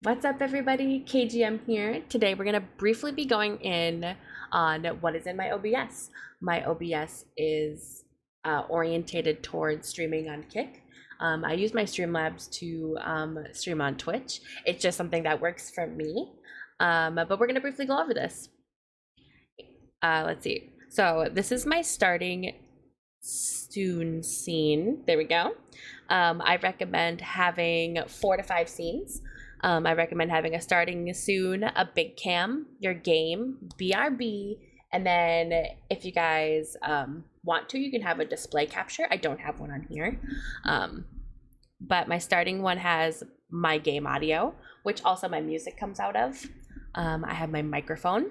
What's up, everybody? KGM here. Today we're going to briefly be going in on what is in my OBS. My OBS is orientated towards streaming on Kick. I use my Streamlabs to stream on Twitch. It's just something that works for me. But we're going to briefly go over this. Let's see. So this is my starting soon scene. There we go. I recommend having 4 to 5 scenes. I recommend having a starting soon, a big cam, your game, BRB, and then if you guys want to, you can have a display capture. I don't have one on here, but my starting one has my game audio, which also my music comes out of. I have my microphone.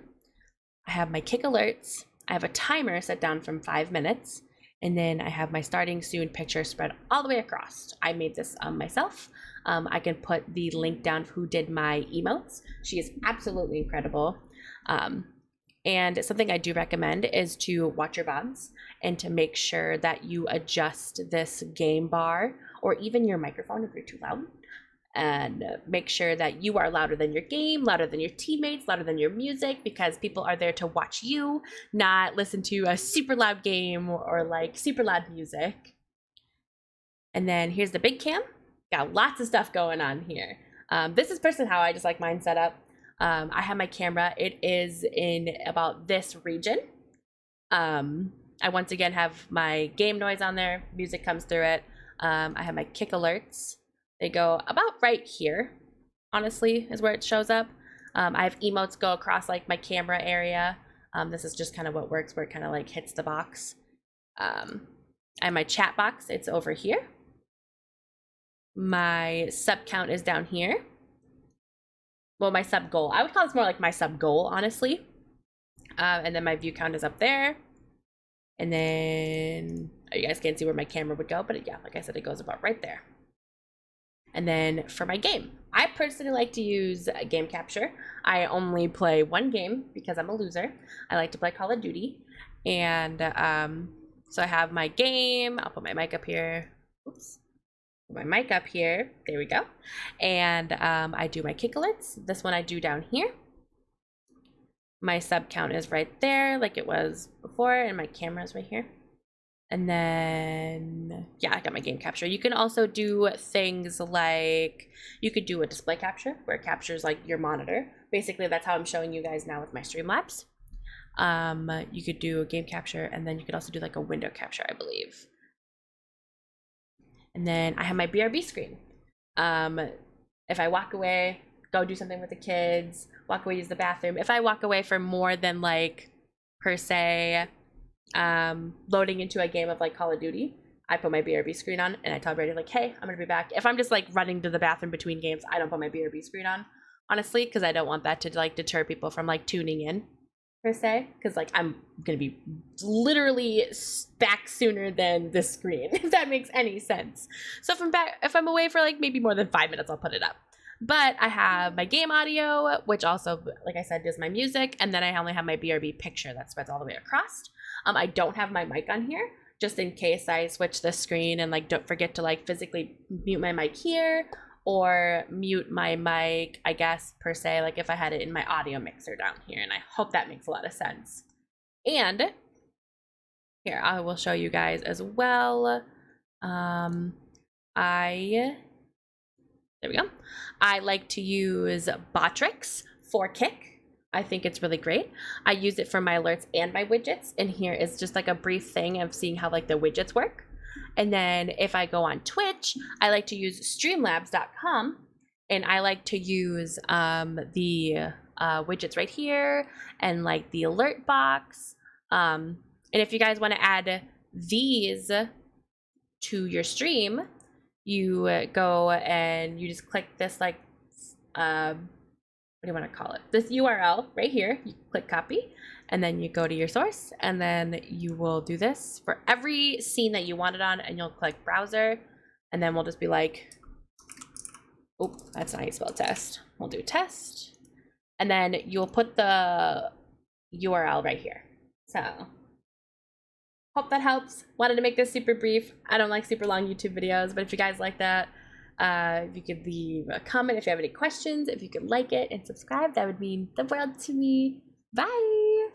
I have my kick alerts. I have a timer set down from 5 minutes. And then I have my starting soon picture spread all the way across. I made this myself. I can put the link down of who did my emotes. She is absolutely incredible. And something I do recommend is to watch your VODs and to make sure that you adjust this game bar or even your microphone if you're too loud. And make sure that you are louder than your game, louder than your teammates, louder than your music, because people are there to watch you, not listen to a super loud game or like super loud music. And then here's the big cam. Got lots of stuff going on here. This is personally how I just like mine set up. I have my camera. It is in about this region. I once again have my game noise on there. Music comes through it. I have my kick alerts. They go about right here, honestly, is where it shows up. I have emotes go across like my camera area. This is just kind of what works, where it kind of like hits the box. I have my chat box. It's over here. My sub count is down here. Well, my sub goal. I would call this more like my sub goal, honestly. And then my view count is up there. And then you guys can't see where my camera would go, but yeah, like I said, it goes about right there. And then for my game, I personally like to use game capture. I only play one game because I'm a loser. I like to play Call of Duty. And so I have my game. I'll put my mic up here. Oops. Put my mic up here. There we go. And I do my kick alerts. This one I do down here. My sub count is right there like it was before, and my camera is right here. And then, yeah, I got my game capture. You can also do things like, you could do a display capture where it captures like your monitor. Basically, that's how I'm showing you guys now with my Streamlabs. You could do a game capture, and then you could also do like a window capture, I believe. And then I have my BRB screen. If I walk away, go do something with the kids, walk away, use the bathroom. If I walk away for more than like, per se, loading into a game of like Call of Duty, I put my BRB screen on and I tell everybody like, hey, I'm gonna be back. If I'm just like running to the bathroom between games, I don't put my BRB screen on, honestly, because I don't want that to like deter people from like tuning in per se, because like I'm gonna be literally back sooner than the screen, if that makes any sense. So if I'm away for like maybe more than 5 minutes, I'll put it up. But I have my game audio, which also, like I said, does my music, and then I only have my BRB picture that spreads all the way across. I don't have my mic on here, just in case I switch the screen and like don't forget to like physically mute my mic here or mute my mic, I guess, per se, like if I had it in my audio mixer down here, and I hope that makes a lot of sense. And here, I will show you guys as well. There we go. I like to use Botrix for Kick. I think it's really great. I use it for my alerts and my widgets. And here is just like a brief thing of seeing how like the widgets work. And then if I go on Twitch, I like to use streamlabs.com, and I like to use the widgets right here and like the alert box. And if you guys want to add these to your stream, you go and you just click this like, what do you want to call it? This URL right here, you click copy, and then you go to your source, and then you will do this for every scene that you want it on, and you'll click browser, and then we'll just be like, oh, that's not how you spell test. We'll do test, and then you'll put the URL right here. So hope that helps. Wanted to make this super brief. I don't like super long YouTube videos, but if you guys like that, If you could leave a comment if you have any questions, if you could like it and subscribe, that would mean the world to me. Bye.